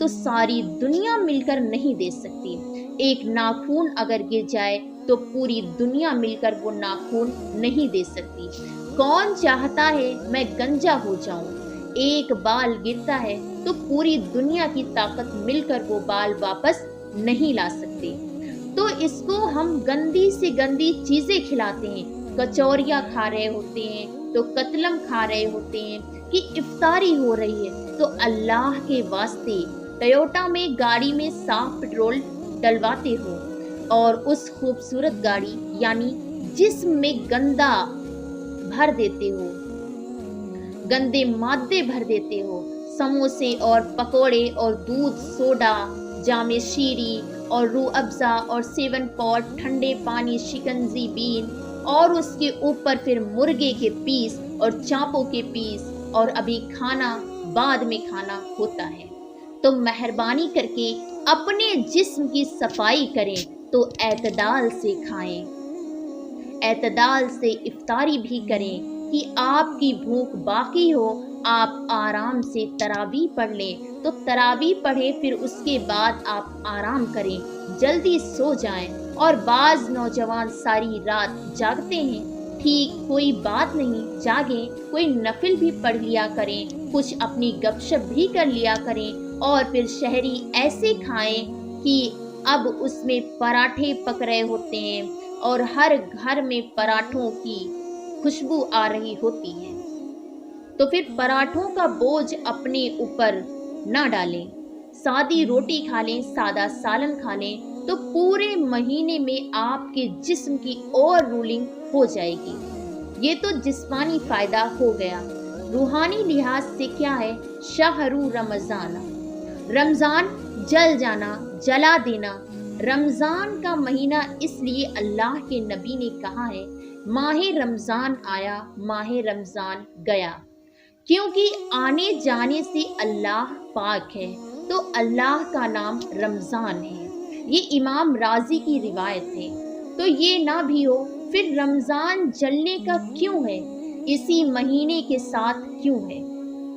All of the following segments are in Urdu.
تو ساری دنیا مل کر نہیں دے سکتی۔ ایک ناخون اگر گر جائے تو پوری دنیا مل کر وہ ناخون نہیں دے سکتی۔ کون چاہتا ہے میں گنجا ہو جاؤں؟ ایک بال گرتا ہے تو پوری دنیا کی طاقت مل کر وہ بال واپس نہیں لا سکتے۔ تو اس کو ہم گندی سے گندی چیزیں کھلاتے ہیں، کچوریاں کھا رہے ہوتے ہیں تو قتلم کھا رہے ہوتے ہیں کہ افطاری ہو رہی ہے، تو اللہ کے واسطے ٹویوٹا میں گاڑی میں صاف پٹرول ڈلواتے ہو اور اس خوبصورت گاڑی یعنی جسم میں گندا بھر دیتے ہو، گندے مادے بھر دیتے ہو، سموسے اور پکوڑے اور دودھ سوڈا، جام شیری اور روح افزا اور 7 پاٹ ٹھنڈے پانی شکنجی بین، اور اس کے اوپر پھر مرغے کے پیس اور چانپوں کے پیس، اور ابھی کھانا بعد میں کھانا ہوتا ہے۔ تو مہربانی کر کے اپنے جسم کی صفائی کریں تو اعتدال سے کھائیں، اعتدال سے افطاری بھی کریں کہ آپ کی بھوک باقی ہو۔ آپ آرام سے تراویح پڑھ لیں تو تراویح پڑھیں، پھر اس کے بعد آپ آرام کریں، جلدی سو جائیں۔ اور بعض نوجوان ساری رات جاگتے ہیں، ٹھیک کوئی بات نہیں، جاگیں، کوئی نفل بھی پڑھ لیا کریں، کچھ اپنی گپ شپ بھی کر لیا کریں، اور پھر شہری ایسے کھائیں کہ اب اس میں پراٹھے پک رہے ہوتے ہیں اور ہر گھر میں پراٹھوں کی خوشبو آ رہی ہوتی ہے، تو پھر پراٹھوں کا بوجھ اپنے اوپر نہ ڈالیں، سادی روٹی کھا لیں، سادہ سالن کھا لیں، تو پورے مہینے میں آپ کے جسم کی اور رولنگ ہو جائے گی۔ یہ تو جسمانی فائدہ ہو گیا۔ روحانی لحاظ سے کیا ہے؟ شہر رمضان، رمضان جل جانا، جلا دینا۔ رمضان کا مہینہ اس لیے اللہ کے نبی نے کہا ہے ماہ رمضان آیا، ماہ رمضان گیا، کیونکہ آنے جانے سے اللہ پاک ہے، تو اللہ کا نام رمضان ہے۔ یہ امام راضی کی روایت ہے۔ تو یہ نہ بھی ہو پھر رمضان جلنے کا کیوں ہے؟ اسی مہینے کے ساتھ کیوں ہے؟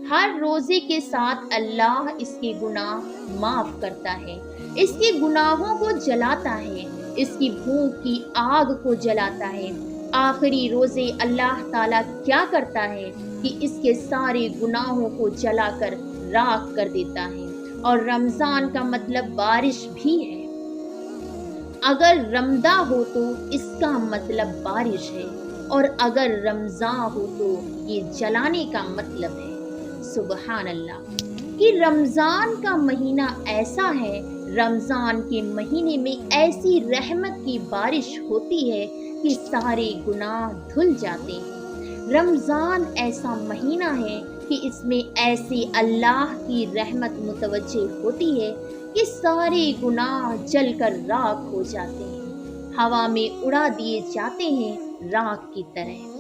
ہر روزے کے ساتھ اللہ اس کے گناہ معاف کرتا ہے، اس کے گناہوں کو جلاتا ہے، اس کی بھوک کی آگ کو جلاتا ہے۔ آخری روزے اللہ تعالیٰ کیا کرتا ہے کہ اس کے سارے گناہوں کو جلا کر راکھ کر دیتا ہے۔ اور رمضان کا مطلب بارش بھی ہے۔ اگر رمضان ہو تو اس کا مطلب بارش ہے، اور اگر رمضان ہو تو یہ جلانے کا مطلب ہے۔ سبحان اللہ کہ رمضان کا مہینہ ایسا ہے، رمضان کے مہینے میں ایسی رحمت کی بارش ہوتی ہے کہ سارے گناہ دھل جاتے ہیں۔ رمضان ایسا مہینہ ہے کہ اس میں ایسی اللہ کی رحمت متوجہ ہوتی ہے کہ سارے گناہ جل کر راکھ ہو جاتے ہیں، ہوا میں اڑا دیے جاتے ہیں راکھ کی طرح۔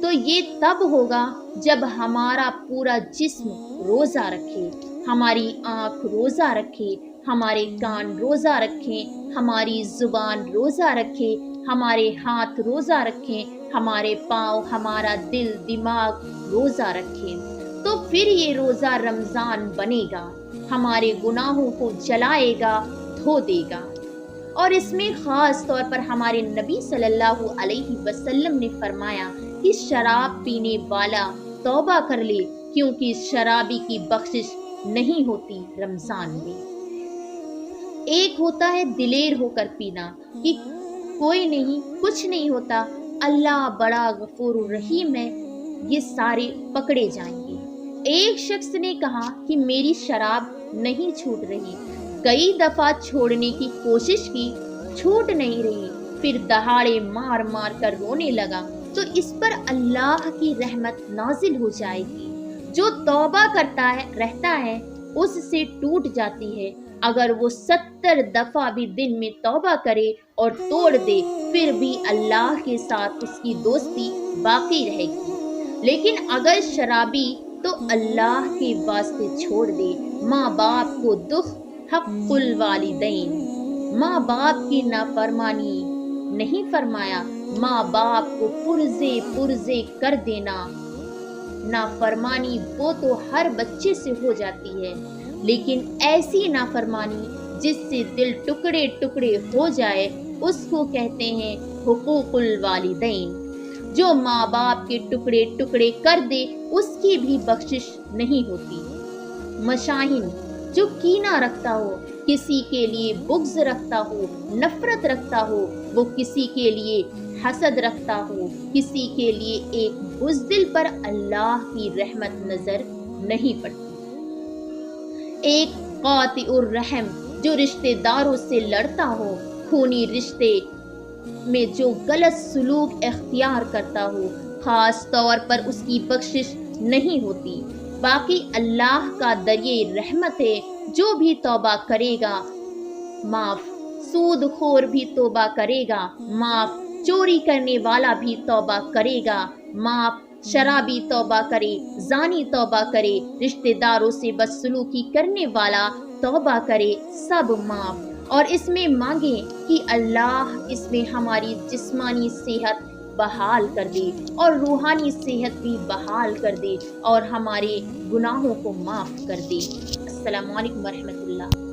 تو یہ تب ہوگا جب ہمارا پورا جسم روزہ رکھے، ہماری آنکھ روزہ رکھے، ہمارے کان روزہ رکھیں، ہماری زبان روزہ رکھے، ہمارے ہاتھ روزہ رکھیں، ہمارے پاؤں، ہمارا دل دماغ روزہ رکھیں، تو پھر یہ روزہ رمضان بنے گا، ہمارے گناہوں کو جلائے گا، دھو دے گا۔ اور اس میں خاص طور پر ہمارے نبی صلی اللہ علیہ وسلم نے فرمایا کہ شراب پینے والا توبہ کر لے، کیونکہ شرابی کی بخشش نہیں ہوتی رمضان میں۔ ایک ہوتا ہے دلیر ہو کر پینا کہ کوئی نہیں، کچھ نہیں ہوتا، اللہ بڑا غفور الرحیم ہے، یہ سارے پکڑے جائیں گے۔ ایک شخص نے کہا کہ میری شراب نہیں چھوٹ رہی، کئی دفعہ چھوڑنے کی کوشش کی، چھوٹ نہیں رہی، پھر دہاڑے مار مار کر رونے لگا، تو اس پر اللہ کی رحمت نازل ہو جائے گی۔ جو توبہ کرتا ہے رہتا ہے اس سے ٹوٹ جاتی ہے، اگر وہ 70 دفعہ بھی دن میں توبہ کرے اور توڑ دے پھر بھی اللہ کے ساتھ اس کی دوستی باقی رہے گی۔ لیکن اگر شرابی تو اللہ کے واسطے چھوڑ دے۔ ماں باپ کو دکھ، حق الوالدین، ماں باپ کی نافرمانی نہیں فرمایا، ماں باپ کو پرزے کر دینا۔ نافرمانی وہ تو ہر بچے سے ہو جاتی ہے، لیکن ایسی نافرمانی جس سے دل ٹکڑے ٹکڑے ہو جائے اس کو کہتے ہیں حقوق الوالدین۔ جو ماں باپ کے ٹکڑے ٹکڑے کر دے اس کی بھی بخشش نہیں ہوتی۔ مشاہین، جو کینہ رکھتا ہو، کسی کے لیے بغض رکھتا ہو، نفرت رکھتا ہو، وہ کسی کے لیے حسد رکھتا ہو، کسی کے لیے ایک بزدل پر اللہ کی رحمت نظر نہیں پڑتی۔ ایک قاطع الرحم، جو رشتہ داروں سے لڑتا ہو، خونی رشتے میں جو غلط سلوک اختیار کرتا ہو، خاص طور پر اس کی بخشش نہیں ہوتی۔ باقی اللہ کا دریائے رحمت ہے، جو بھی توبہ کرے گا معاف، سود خور بھی توبہ کرے گا معاف، چوری کرنے والا بھی توبہ کرے گا معاف، شرابی توبہ کرے، زانی توبہ کرے، رشتہ داروں سے بدسلوکی کرنے والا توبہ کرے، سب معاف۔ اور اس میں مانگیں کہ اللہ اس میں ہماری جسمانی صحت بحال کر دے اور روحانی صحت بھی بحال کر دے اور ہمارے گناہوں کو معاف کر دے۔ السلام علیکم ورحمۃ اللہ۔